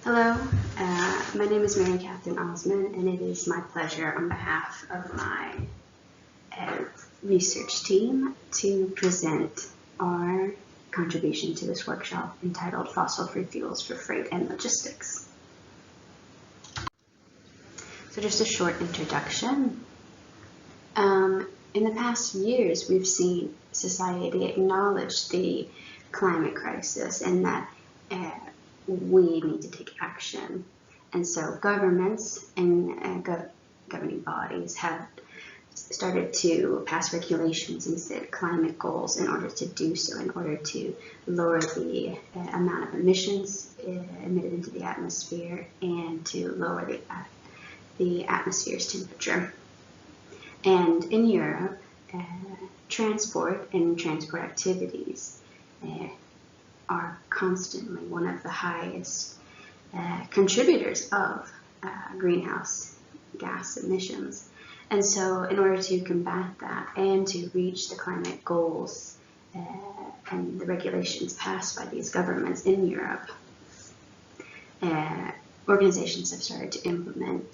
Hello, my name is Mary Catherine Osman, and it is my pleasure on behalf of my research team to present our contribution to this workshop entitled Fossil-Free Fuels for Freight and Logistics. So just a short introduction. In the past years, we've seen society acknowledge the climate crisis and that we need to take action. And so governments and governing bodies have started to pass regulations and set climate goals in order to do so, in order to lower the amount of emissions emitted into the atmosphere and to lower the atmosphere's temperature. And in Europe, transport and transport activities are constantly one of the highest contributors of greenhouse gas emissions. And so in order to combat that and to reach the climate goals and the regulations passed by these governments in Europe, organizations have started to implement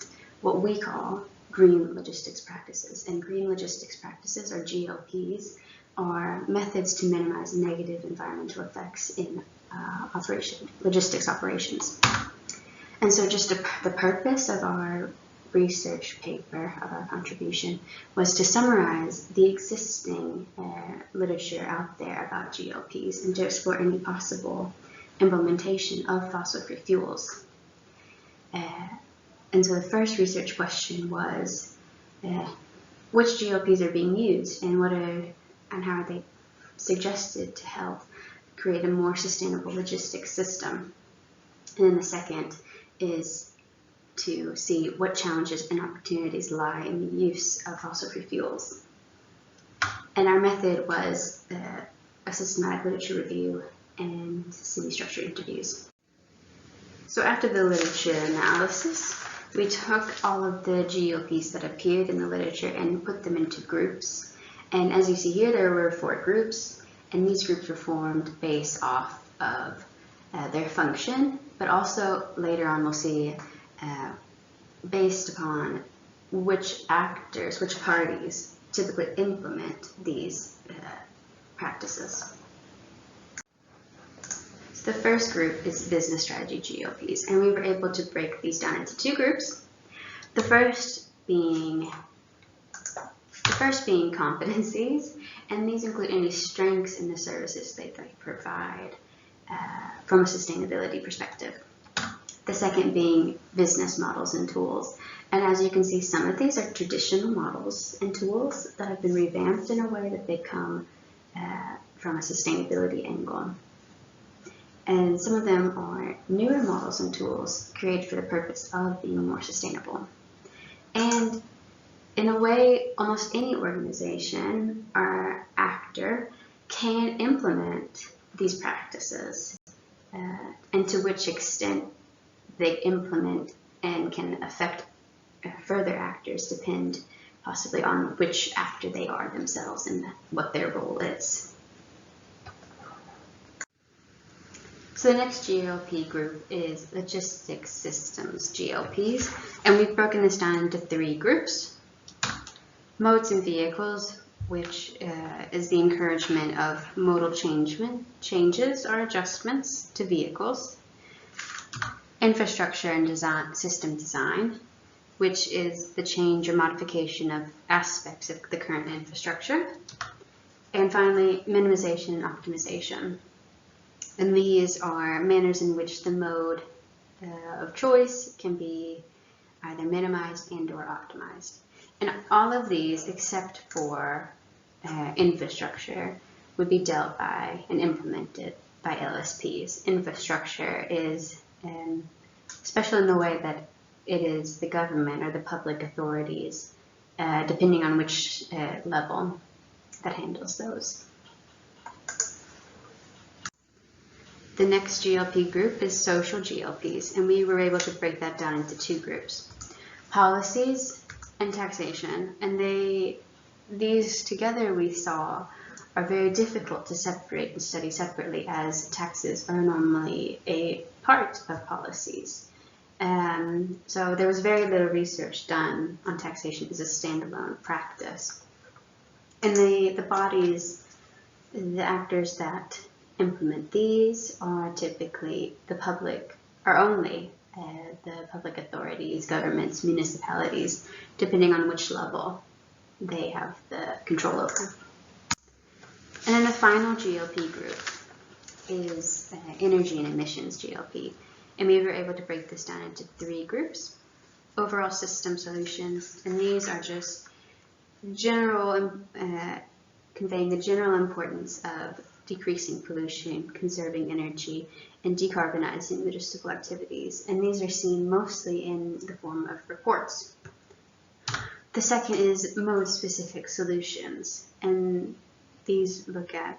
what we call green logistics practices. And green logistics practices, or GLPs, are methods to minimize negative environmental effects in logistics operations. And so just the purpose of our research paper, of our contribution, was to summarize the existing literature out there about GLPs and to explore any possible implementation of fossil-free fuels. And so the first research question was, which GLPs are being used and how are they suggested to help create a more sustainable logistics system? And then the second is to see what challenges and opportunities lie in the use of fossil-free fuels. And our method was a systematic literature review and semi-structured interviews. So after the literature analysis, we took all of the GLPs that appeared in the literature and put them into groups. And as you see here, there were 4 groups, and these groups were formed based off of their function, but also later on we'll see based upon which actors, which parties typically implement these practices. So the first group is business strategy GLPs, and we were able to break these down into 2 groups. The first being competencies, and these include any strengths in the services they provide from a sustainability perspective. The second being business models and tools. And as you can see, some of these are traditional models and tools that have been revamped in a way that they come from a sustainability angle. And some of them are newer models and tools created for the purpose of being more sustainable. And in a way, almost any organization or actor can implement these practices, and to which extent they implement and can affect further actors depend possibly on which actor they are themselves and what their role is. So the next GLP group is logistics systems GLPs, and we've broken this down into 3 groups. Modes and vehicles, which is the encouragement of modal changes or adjustments to vehicles. Infrastructure and system design, which is the change or modification of aspects of the current infrastructure. And finally, minimization and optimization. And these are manners in which the mode of choice can be either minimized and or optimized. And all of these, except for infrastructure, would be dealt by and implemented by LSPs. Infrastructure is special in the way that it is the government or the public authorities, depending on which level, that handles those. The next GLP group is social GLPs, and we were able to break that down into 2 groups. Policies and taxation, and these together we saw are very difficult to separate and study separately, as taxes are normally a part of policies. So there was very little research done on taxation as a standalone practice. And the bodies, the actors that implement these are typically the public, or only the public authorities, governments, municipalities, depending on which level they have the control over. And then the final GLP group is Energy and Emissions GLP. And we were able to break this down into 3 groups. Overall system solutions, and these are just general, conveying the general importance of decreasing pollution, conserving energy, and decarbonizing logistical activities. And these are seen mostly in the form of reports. The second is mode-specific solutions, and these look at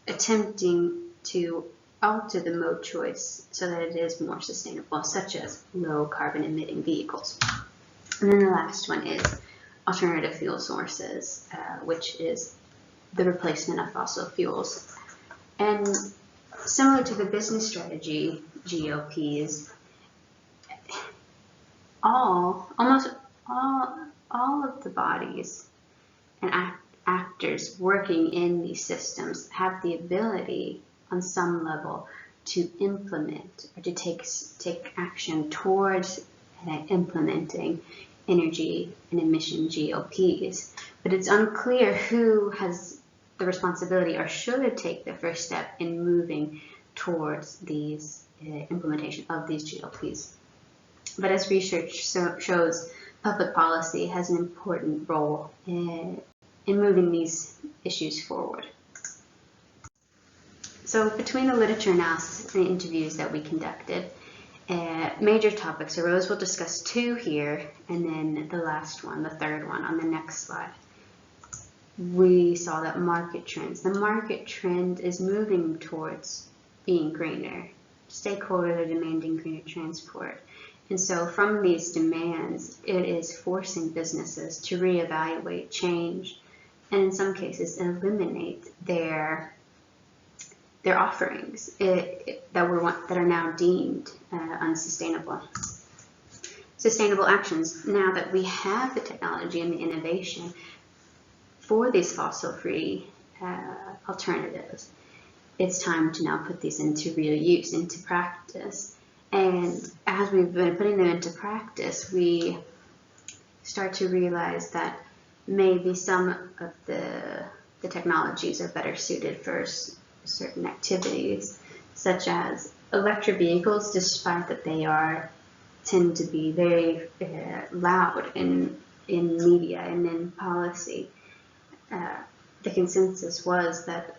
attempting to alter the mode choice so that it is more sustainable, such as low carbon emitting vehicles. And then the last one is alternative fuel sources, which is the replacement of fossil fuels. And similar to the business strategy GLPs, almost all of the bodies and actors working in these systems have the ability on some level to implement or to take action towards implementing energy and emission GLPs. But it's unclear who has the responsibility or should take the first step in moving towards these implementation of these GLPs. But as research shows, public policy has an important role in moving these issues forward. So between the literature analysis and the interviews that we conducted, major topics arose. We'll discuss 2 here, and then the last one, the third one, on the next slide. We saw that market trends. The market trend is moving towards being greener. Stakeholders are demanding greener transport. And so from these demands, it is forcing businesses to reevaluate, change, and in some cases eliminate their offerings that are now deemed unsustainable. Sustainable actions. Now that we have the technology and the innovation for these fossil-free alternatives, it's time to now put these into real use, into practice. And as we've been putting them into practice, we start to realize that maybe some of the technologies are better suited for certain activities, such as electric vehicles, despite that they tend to be very loud in media and in policy. The consensus was that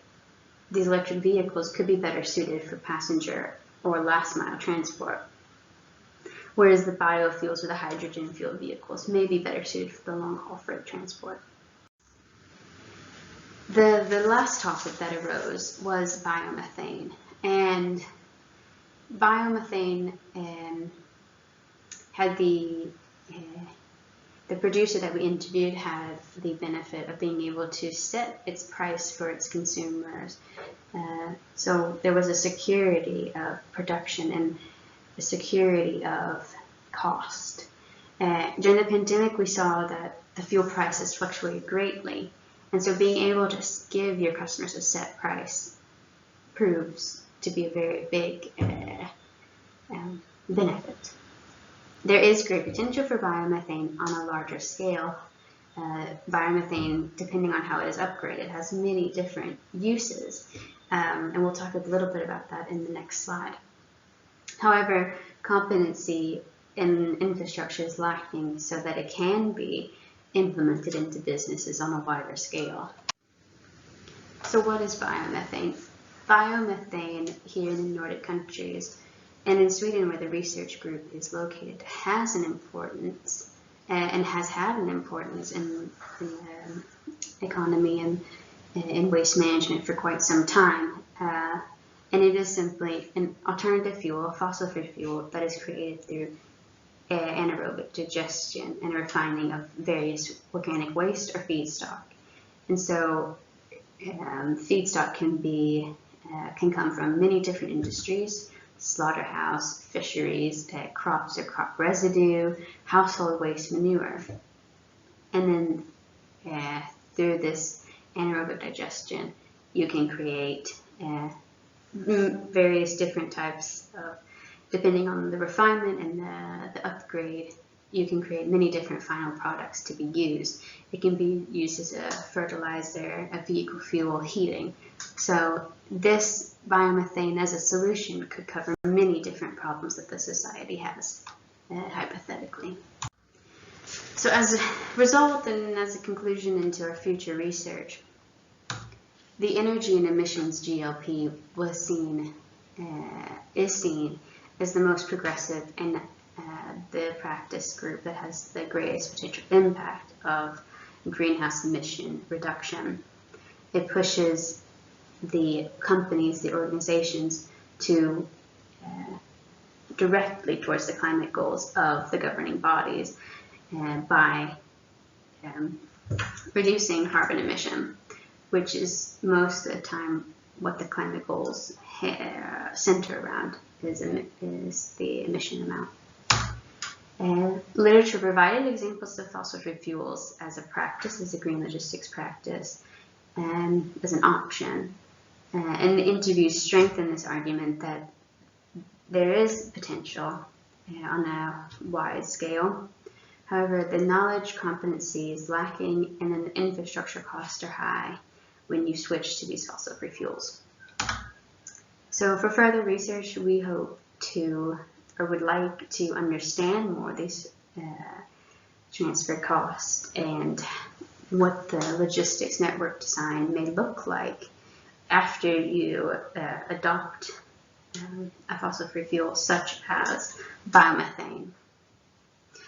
these electric vehicles could be better suited for passenger or last mile transport, whereas the biofuels or the hydrogen fuel vehicles may be better suited for the long haul freight transport. The last topic that arose was biomethane, and biomethane had the producer that we interviewed had the benefit of being able to set its price for its consumers. So there was a security of production and a security of cost. During the pandemic, we saw that the fuel prices fluctuated greatly. And so being able to give your customers a set price proves to be a very big benefit. There is great potential for biomethane on a larger scale. Biomethane, depending on how it is upgraded, has many different uses. And we'll talk a little bit about that in the next slide. However, competency in infrastructure is lacking so that it can be implemented into businesses on a wider scale. So what is biomethane? Biomethane here in the Nordic countries and in Sweden, where the research group is located, has an importance and has had an importance in the economy and in waste management for quite some time. And it is simply an alternative fuel, a fossil-free fuel that is created through anaerobic digestion and refining of various organic waste or feedstock. And so feedstock can come from many different industries, slaughterhouse, fisheries, crops or crop residue, household waste, manure. And then through this anaerobic digestion, you can create various different types of, depending on the refinement and the upgrade, you can create many different final products to be used. It can be used as a fertilizer, a vehicle fuel, heating. So this biomethane as a solution could cover many different problems that the society has, hypothetically. So as a result and as a conclusion into our future research, the Energy and Emissions GLP is seen as the most progressive and the practice group that has the greatest potential impact of greenhouse emission reduction. It pushes the companies, the organizations, to directly towards the climate goals of the governing bodies by reducing carbon emission, which is most of the time what the climate goals center around, is the emission amount. Literature provided examples of fossil-free fuels as a practice, as a green logistics practice, and as an option. And the interviews strengthen this argument that there is potential on a wide scale. However, the knowledge competency is lacking and then the infrastructure costs are high when you switch to these fossil-free fuels. So for further research, we hope to, or would like to understand more these transfer costs and what the logistics network design may look like after you adopt a fossil-free fuel such as biomethane.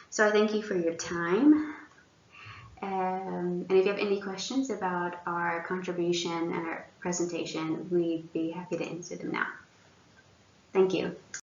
So I thank you for your time. And if you have any questions about our contribution and our presentation, we'd be happy to answer them now. Thank you.